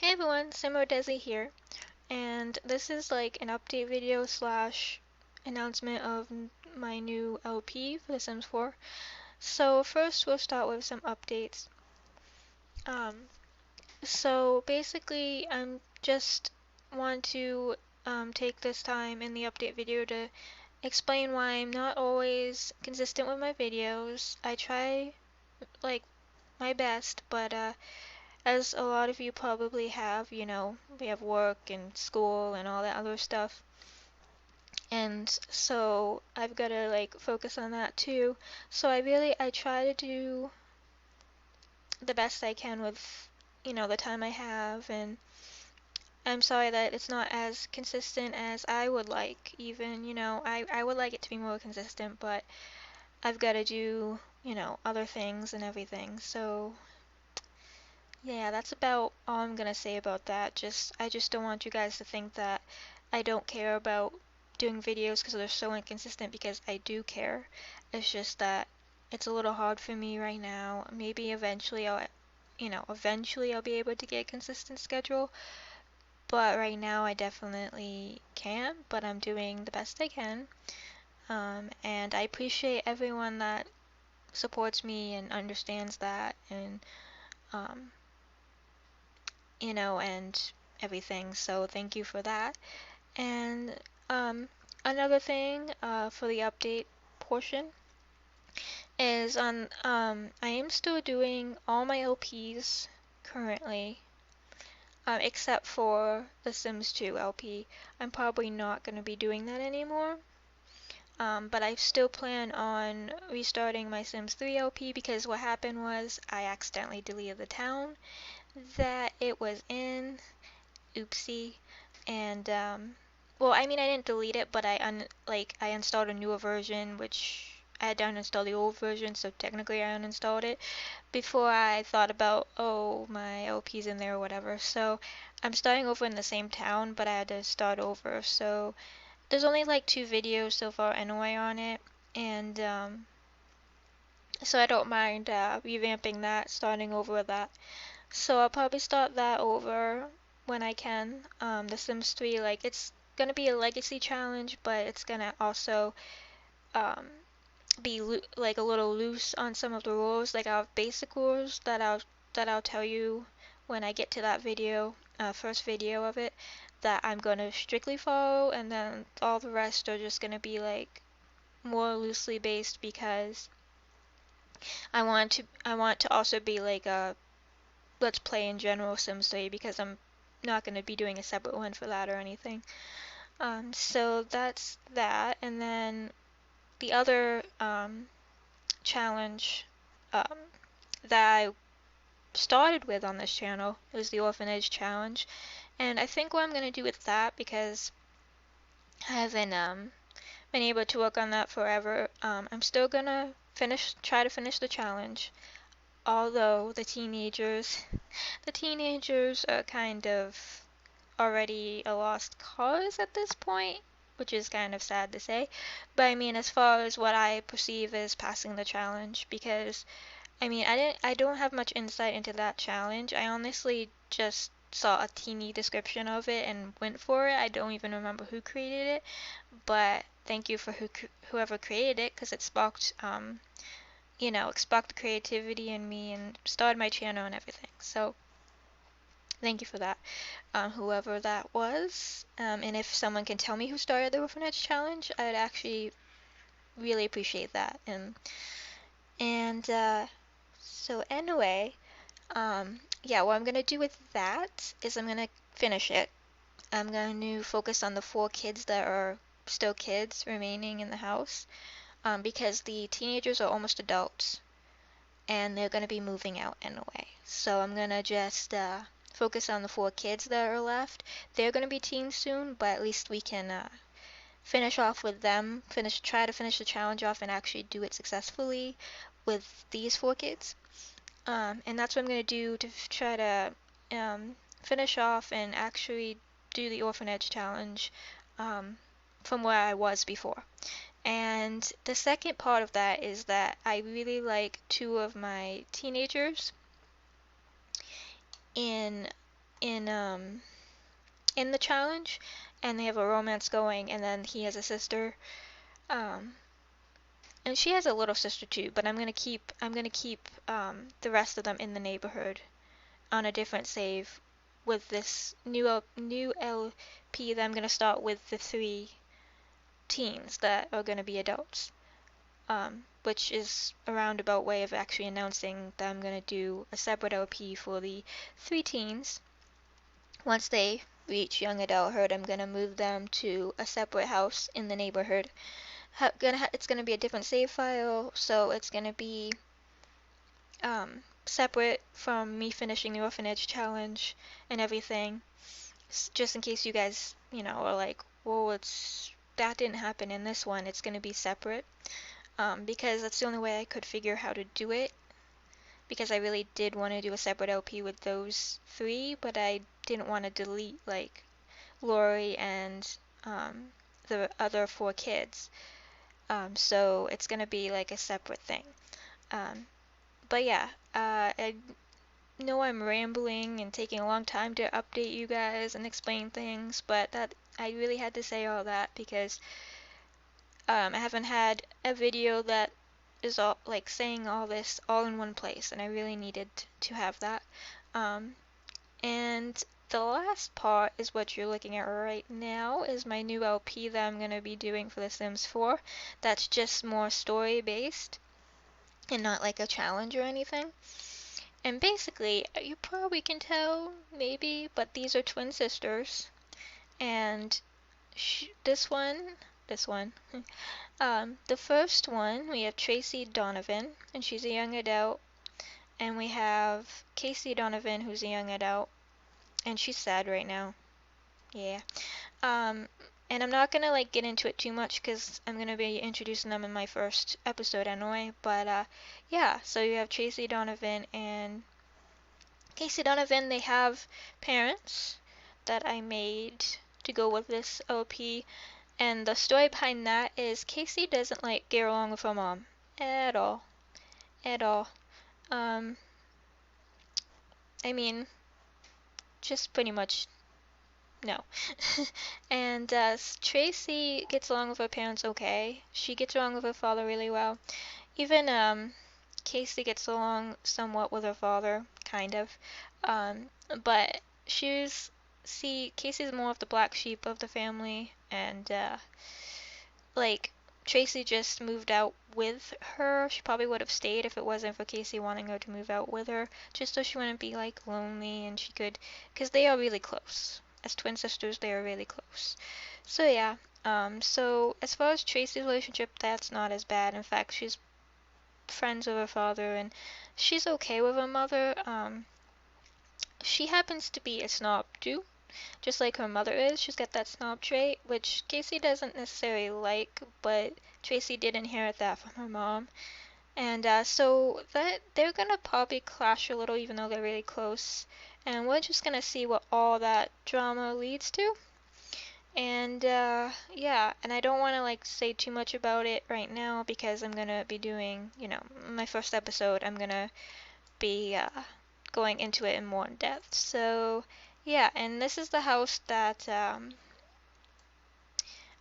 Hey everyone, Simmer Desi here, and this is like an update video slash announcement of my new LP for The Sims 4. So first we'll start with some updates. So basically I'm just want to take this time in the update video to explain why I'm not always consistent with my videos. I try like my best, but as a lot of you probably have, we have work and school and all that other stuff. And so I've got to like focus on that too. So I try to do the best I can with, the time I have. And I'm sorry that it's not as consistent as I would like, even, I would like it to be more consistent, but I've got to do, other things and everything. So yeah, that's about all I'm gonna say about that. I just don't want you guys to think that I don't care about doing videos because they're so inconsistent, because I do care. It's just that it's a little hard for me right now. Maybe eventually I'll be able to get a consistent schedule, but right now I definitely can't, but I'm doing the best I can. And I appreciate everyone that supports me and understands that, and um, and everything. So thank you for that. And another thing for the update portion is I am still doing all my LPs currently, except for the Sims 2 LP. I'm probably not going to be doing that anymore. But I still plan on restarting my Sims 3 LP, because what happened was I accidentally deleted the town that it was in. Oopsie. And well, I mean, I didn't delete it, but I installed a newer version, which I had to uninstall the old version, so technically I uninstalled it before I thought about, oh, my LP's in there or whatever. So I'm starting over in the same town, but I had to start over. So there's only like 2 videos so far anyway on it, and so I don't mind revamping that, starting over with that. So I'll probably start that over when I can. The Sims 3, like, it's gonna be a legacy challenge, but it's gonna also um, be like a little loose on some of the rules. Like, I have basic rules that I'll tell you when I get to that video, first video of it, that I'm gonna strictly follow, and then all the rest are just gonna be like more loosely based, because I want to also be like a let's play in general Sims 3, because I'm not going to be doing a separate one for that or anything. So that's that. And then the other challenge um, that I started with on this channel is the Orphanage Challenge. And I think what I'm going to do with that, because I haven't been able to work on that forever, I'm still going to try to finish the challenge. Although the teenagers are kind of already a lost cause at this point, which is kind of sad to say. But I mean, as far as what I perceive as passing the challenge, because I mean, I don't have much insight into that challenge. I honestly just saw a teeny description of it and went for it. I don't even remember who created it, but thank you for whoever created it, because it sparked it sparked creativity in me and started my channel and everything. So thank you for that, whoever that was. And if someone can tell me who started the Orphanage Challenge, I'd actually really appreciate that. And so anyway, yeah, what I'm gonna do with that is I'm gonna finish it. I'm going to focus on the 4 kids that are still kids remaining in the house, because the teenagers are almost adults, and they're going to be moving out anyway. So I'm going to just focus on the 4 kids that are left. They're going to be teens soon, but at least we can finish off with them, try to finish the challenge off and actually do it successfully with these 4 kids. And that's what I'm going to do to try to finish off and actually do the Orphanage Challenge from where I was before. And the second part of that is that I really like 2 of my teenagers in in in the challenge, and they have a romance going, and then he has a sister, um, and she has a little sister too. But I'm gonna keep the rest of them in the neighborhood on a different save with this new LP that I'm gonna start with the three teens that are gonna be adults. Which is a roundabout way of actually announcing that I'm gonna do a separate LP for the three teens. Once they reach young adulthood, I'm gonna move them to a separate house in the neighborhood. It's gonna be a different save file, so it's gonna be separate from me finishing the orphanage challenge and everything. Just in case you guys, are like, "Whoa, that didn't happen in this one." It's gonna be separate, because that's the only way I could figure how to do it. Because I really did want to do a separate LP with those three, but I didn't want to delete like Lori and um, the other four kids. So it's gonna be like a separate thing. Um, but yeah, I know I'm rambling and taking a long time to update you guys and explain things, but that I really had to say all that because I haven't had a video that is all like saying all this all in one place, and I really needed to have that. Um, and the last part is what you're looking at right now is my new LP that I'm going to be doing for The Sims 4. That's just more story based and not like a challenge or anything. And basically, you probably can tell, maybe, but these are twin sisters. And this one, the first one, we have Tracy Donovan, and she's a young adult. And we have Casey Donovan, who's a young adult, and she's sad right now. Yeah. Um, and I'm not gonna like get into it too much because I'm gonna be introducing them in my first episode anyway. But yeah. So you have Tracy Donovan and Casey Donovan. They have parents that I made to go with this OP, and the story behind that is Casey doesn't like get along with her mom at all, at all. Um, I mean, just pretty much no. And Tracy gets along with her parents okay. She gets along with her father really well. Even Casey gets along somewhat with her father, kind of. Um, but Casey's more of the black sheep of the family, and like Tracy just moved out with her. She probably would have stayed if it wasn't for Casey wanting her to move out with her, just so she wouldn't be like lonely and she could, because they are really close. As twin sisters, they are really close. So yeah. So as far as Tracy's relationship, that's not as bad. In fact, she's friends with her father and she's okay with her mother. She happens to be a snob too, just like her mother is. She's got that snob trait, which Casey doesn't necessarily like, but Tracy did inherit that from her mom. And so that they're gonna probably clash a little, even though they're really close. And we're just gonna see what all that drama leads to. And yeah, and I don't want to like say too much about it right now because I'm gonna be doing, my first episode. I'm gonna be going into it in more in depth. So yeah, and this is the house that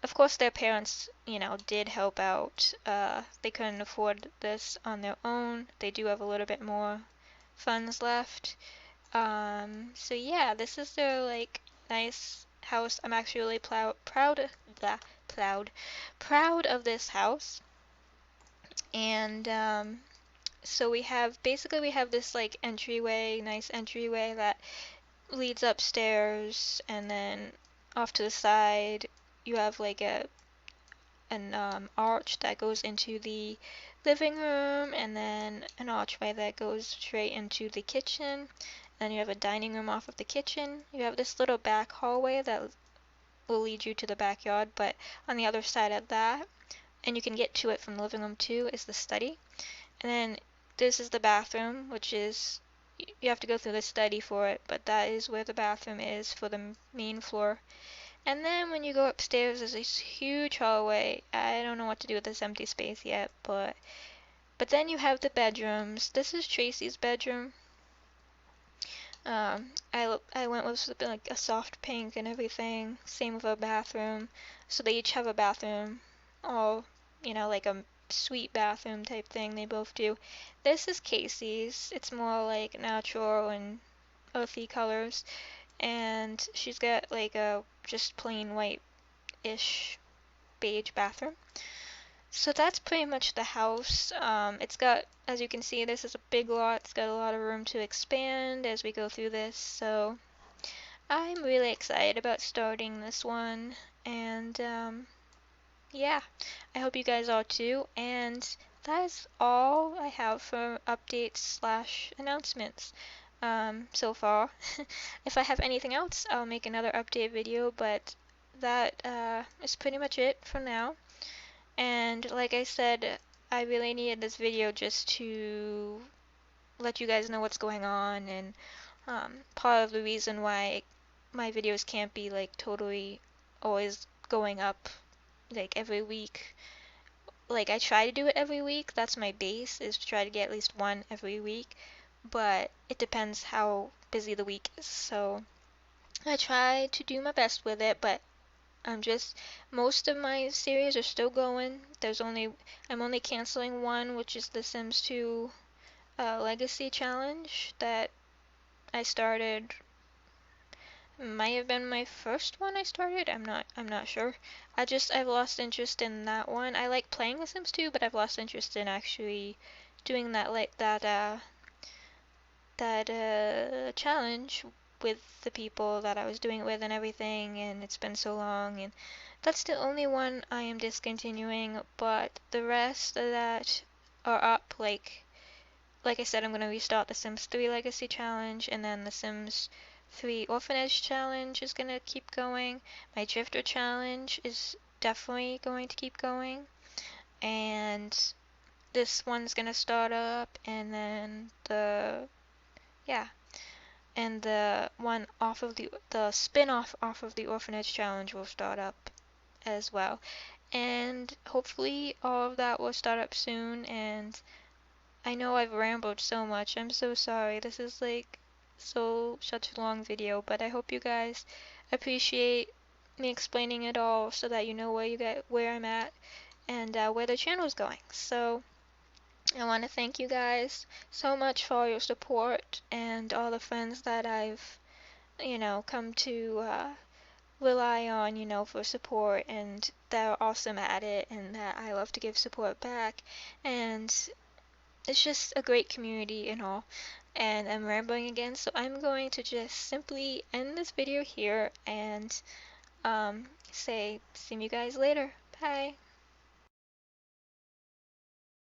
of course their parents, did help out. They couldn't afford this on their own. They do have a little bit more funds left. So yeah, this is their like nice house. I'm actually really proud of this house. And so we have this like nice entryway that leads upstairs, and then off to the side you have like an arch that goes into the living room, and then an archway that goes straight into the kitchen. Then you have a dining room off of the kitchen. You have this little back hallway that will lead you to the backyard, but on the other side of that, and you can get to it from the living room too, is the study. And then this is the bathroom, which is, you have to go through the study for it, but that is where the bathroom is for the main floor. And then when you go upstairs, there's this huge hallway. I don't know what to do with this empty space yet, but then you have the bedrooms. This is Tracy's bedroom, I went with something like a soft pink and everything. Same with a bathroom. So they each have a bathroom, all like a suite bathroom type thing. They both do. This is Casey's. It's more like natural and earthy colors, and she's got like a just plain white-ish beige bathroom. So that's pretty much the house. It's got, as you can see, this is a big lot. It's got a lot of room to expand as we go through this. So I'm really excited about starting this one. And yeah, I hope you guys are too. And that is all I have for updates slash announcements so far. If I have anything else, I'll make another update video, but that is pretty much it for now. And like I said, I really needed this video just to let you guys know what's going on, and part of the reason why my videos can't be like totally always going up like every week. Like I try to do it every week. That's my base, is to try to get at least one every week, but it depends how busy the week is. So I try to do my best with it, but most of my series are still going. I'm only canceling one, which is the Sims 2 Legacy Challenge that I started. Might have been my first one I started. I'm not sure. I've lost interest in that one. I like playing The Sims 2, but I've lost interest in actually doing that challenge with the people that I was doing it with and everything, and it's been so long, and that's the only one I am discontinuing, but the rest of that are up. Like I said, I'm going to restart the Sims 3 Legacy Challenge, and then the Sims 3 Orphanage Challenge is going to keep going. My Drifter Challenge is definitely going to keep going, and this one's going to start up, and then yeah, and the one off of the spin-off off of the Orphanage Challenge will start up as well. And hopefully all of that will start up soon. And I know I've rambled so much. I'm so sorry. This is like such a long video, but I hope you guys appreciate me explaining it all so that you know where I'm at and where the channel is going. So I want to thank you guys so much for all your support and all the friends that I've come to rely on, for support, and they're awesome at it, and that I love to give support back. And it's just a great community and all. And I'm rambling again, so I'm going to just simply end this video here and say, see you guys later. Bye.